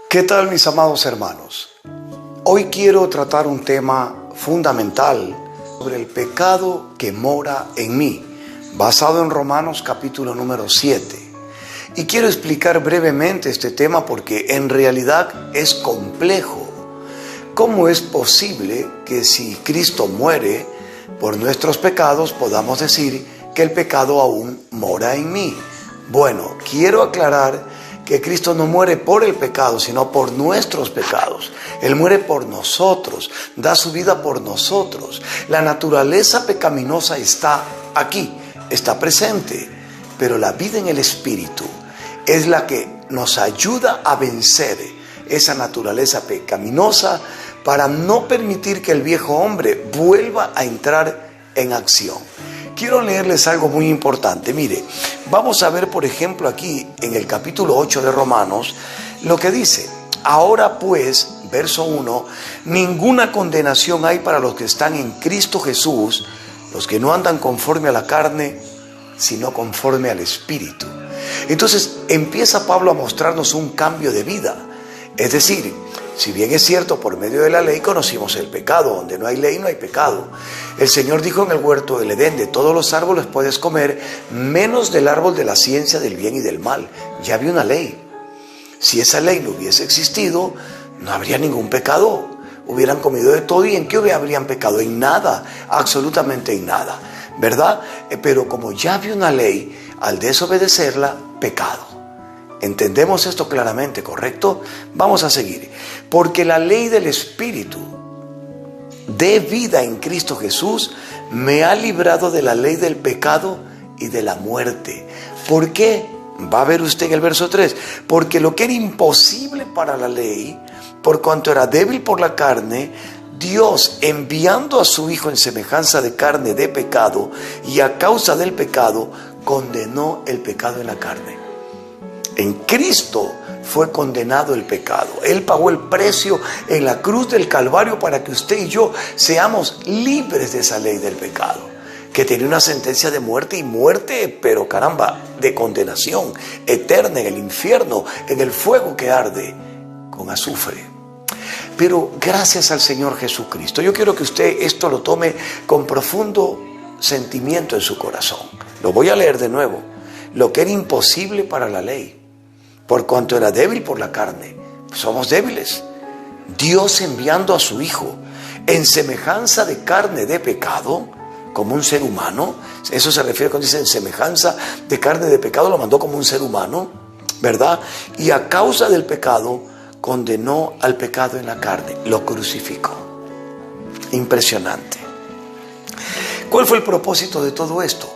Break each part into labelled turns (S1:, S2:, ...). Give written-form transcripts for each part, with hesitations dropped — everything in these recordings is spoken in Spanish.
S1: ¿Qué tal, mis amados hermanos? Hoy quiero tratar un tema fundamental sobre el pecado que mora en mí, basado en Romanos capítulo número 7. Y quiero explicar brevemente este tema porque en realidad es complejo. ¿Cómo es posible que si Cristo muere por nuestros pecados podamos decir que el pecado aún mora en mí? Bueno, quiero aclarar que Cristo no muere por el pecado, sino por nuestros pecados. Él muere por nosotros, da su vida por nosotros. La naturaleza pecaminosa está aquí, está presente, pero la vida en el Espíritu es la que nos ayuda a vencer esa naturaleza pecaminosa para no permitir que el viejo hombre vuelva a entrar en acción. Quiero leerles algo muy importante. Mire, vamos a ver, por ejemplo, aquí en el capítulo 8 de Romanos, lo que dice: ahora pues, verso 1, ninguna condenación hay para los que están en Cristo Jesús, los que no andan conforme a la carne, sino conforme al Espíritu. Entonces empieza Pablo a mostrarnos un cambio de vida. Es decir, si bien es cierto, por medio de la ley conocimos el pecado. Donde no hay ley no hay pecado. El Señor dijo en el huerto del Edén: de todos los árboles puedes comer, menos del árbol de la ciencia del bien y del mal. Ya había una ley. Si esa ley no hubiese existido, no habría ningún pecado. Hubieran comido de todo. ¿Y en qué habrían pecado? En nada, absolutamente en nada, ¿verdad? Pero como ya había una ley, al desobedecerla, pecado. ¿Entendemos esto claramente, correcto? Vamos a seguir. Porque la ley del Espíritu de vida en Cristo Jesús me ha librado de la ley del pecado y de la muerte. ¿Por qué? Va a ver usted en el verso 3. Porque lo que era imposible para la ley, por cuanto era débil por la carne, Dios, enviando a su Hijo en semejanza de carne de pecado, y a causa del pecado, condenó el pecado en la carne. En Cristo fue condenado el pecado. Él pagó el precio en la cruz del Calvario para que usted y yo seamos libres de esa ley del pecado, que tenía una sentencia de muerte, y muerte, pero caramba, de condenación eterna en el infierno, en el fuego que arde con azufre. Pero gracias al Señor Jesucristo, yo quiero que usted esto lo tome con profundo sentimiento en su corazón. Lo voy a leer de nuevo. Lo que era imposible para la ley, por cuanto era débil por la carne, somos débiles. Dios, enviando a su Hijo en semejanza de carne de pecado, como un ser humano, eso se refiere cuando dice en semejanza de carne de pecado, lo mandó como un ser humano, ¿verdad? Y a causa del pecado, condenó al pecado en la carne, lo crucificó. Impresionante. ¿Cuál fue el propósito de todo esto?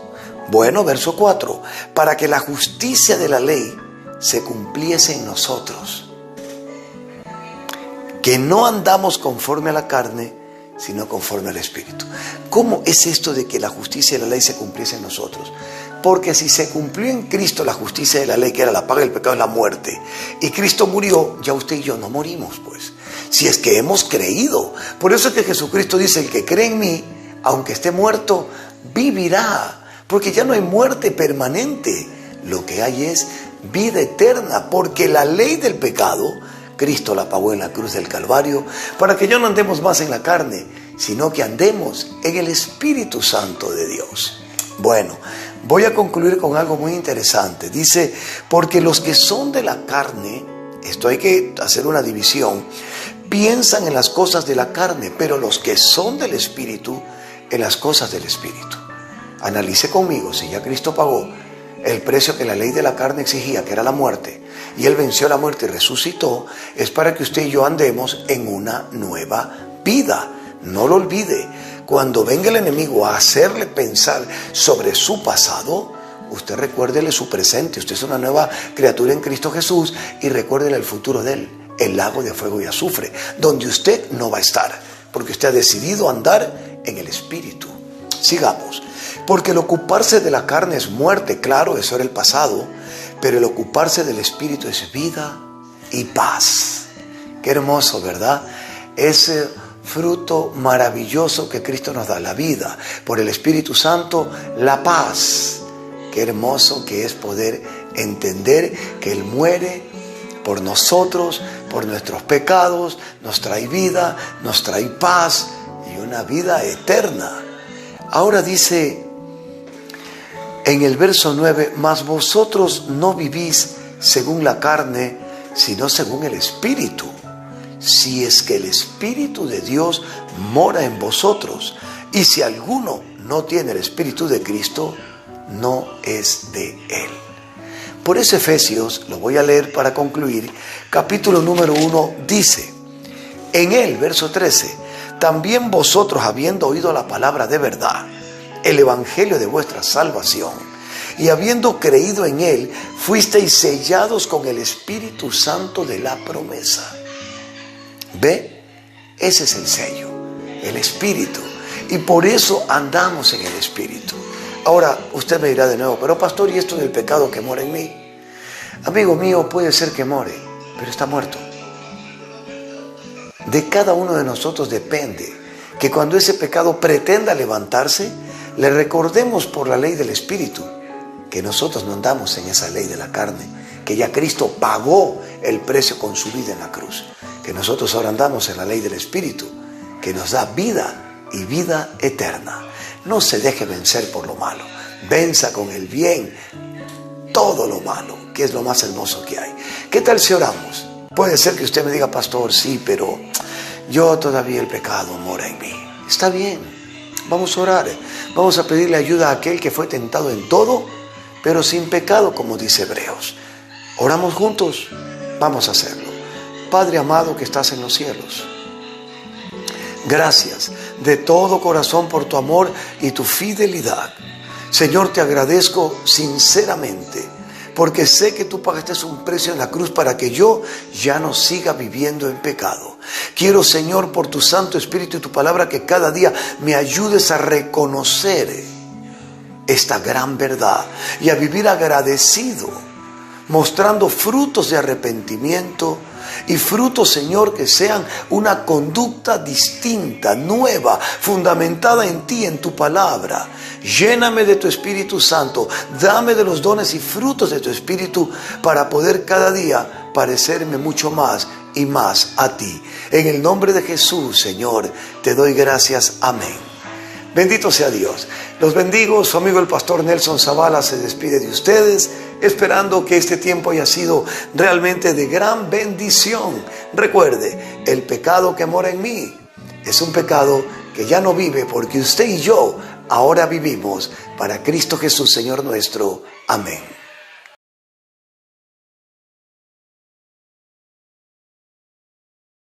S1: Bueno, verso 4, para que la justicia de la ley se cumpliese en nosotros, que no andamos conforme a la carne, sino conforme al Espíritu. ¿Cómo es esto de que la justicia de la ley se cumpliese en nosotros? Porque si se cumplió en Cristo la justicia de la ley, que era la paga del pecado, es la muerte, y Cristo murió, ya usted y yo no morimos, pues, si es que hemos creído. Por eso es que Jesucristo dice: el que cree en mí, aunque esté muerto, vivirá, porque ya no hay muerte permanente, lo que hay es vida eterna, porque la ley del pecado, Cristo la pagó en la cruz del Calvario, para que ya no andemos más en la carne, sino que andemos en el Espíritu Santo de Dios. Bueno, voy a concluir con algo muy interesante. Dice: porque los que son de la carne, esto hay que hacer una división, piensan en las cosas de la carne, pero los que son del Espíritu, en las cosas del Espíritu. Analice conmigo, si ya Cristo pagó el precio que la ley de la carne exigía, que era la muerte, y Él venció la muerte y resucitó, es para que usted y yo andemos en una nueva vida. No lo olvide. Cuando venga el enemigo a hacerle pensar sobre su pasado, usted recuérdele su presente. Usted es una nueva criatura en Cristo Jesús, y recuérdele el futuro de Él, el lago de fuego y azufre, donde usted no va a estar, porque usted ha decidido andar en el Espíritu. Sigamos. Porque el ocuparse de la carne es muerte, claro, eso era el pasado, pero el ocuparse del Espíritu es vida y paz. Qué hermoso, ¿verdad? Ese fruto maravilloso que Cristo nos da, la vida, por el Espíritu Santo, la paz. Qué hermoso que es poder entender que Él muere por nosotros, por nuestros pecados, nos trae vida, nos trae paz y una vida eterna. Ahora dice en el verso 9, mas vosotros no vivís según la carne, sino según el Espíritu, si es que el Espíritu de Dios mora en vosotros. Y si alguno no tiene el Espíritu de Cristo, no es de Él. Por eso Efesios, lo voy a leer para concluir, capítulo número 1, dice, en él, verso 13, también vosotros, habiendo oído la palabra de verdad, el evangelio de vuestra salvación, y habiendo creído en él, fuisteis sellados con el Espíritu Santo de la promesa. ¿Ve? Ese es el sello, el Espíritu. Y por eso andamos en el Espíritu. Ahora, usted me dirá de nuevo, pero pastor, ¿y esto del pecado que mora en mí? Amigo mío, puede ser que more, pero está muerto. De cada uno de nosotros depende que cuando ese pecado pretenda levantarse, le recordemos por la ley del Espíritu que nosotros no andamos en esa ley de la carne, que ya Cristo pagó el precio con su vida en la cruz, que nosotros ahora andamos en la ley del Espíritu, que nos da vida y vida eterna. No se deje vencer por lo malo, venza con el bien todo lo malo, que es lo más hermoso que hay. ¿Qué tal si oramos? Puede ser que usted me diga, pastor, sí, pero yo todavía el pecado mora en mí. Está bien, vamos a orar, vamos a pedirle ayuda a aquel que fue tentado en todo, pero sin pecado, como dice Hebreos. Oramos juntos, vamos a hacerlo. Padre amado que estás en los cielos, gracias de todo corazón por tu amor y tu fidelidad. Señor, te agradezco sinceramente, porque sé que tú pagaste un precio en la cruz para que yo ya no siga viviendo en pecado. Quiero, Señor, por tu Santo Espíritu y tu palabra, que cada día me ayudes a reconocer esta gran verdad y a vivir agradecido, mostrando frutos de arrepentimiento y frutos, Señor, que sean una conducta distinta, nueva, fundamentada en ti, en tu palabra. Lléname de tu Espíritu Santo, dame de los dones y frutos de tu Espíritu para poder cada día parecerme mucho más y más a ti. En el nombre de Jesús, Señor, te doy gracias. Amén. Bendito sea Dios. Los bendigo. Su amigo el pastor Nelson Zavala se despide de ustedes, esperando que este tiempo haya sido realmente de gran bendición. Recuerde, el pecado que mora en mí es un pecado que ya no vive, porque usted y yo ahora vivimos para Cristo Jesús, Señor nuestro. Amén.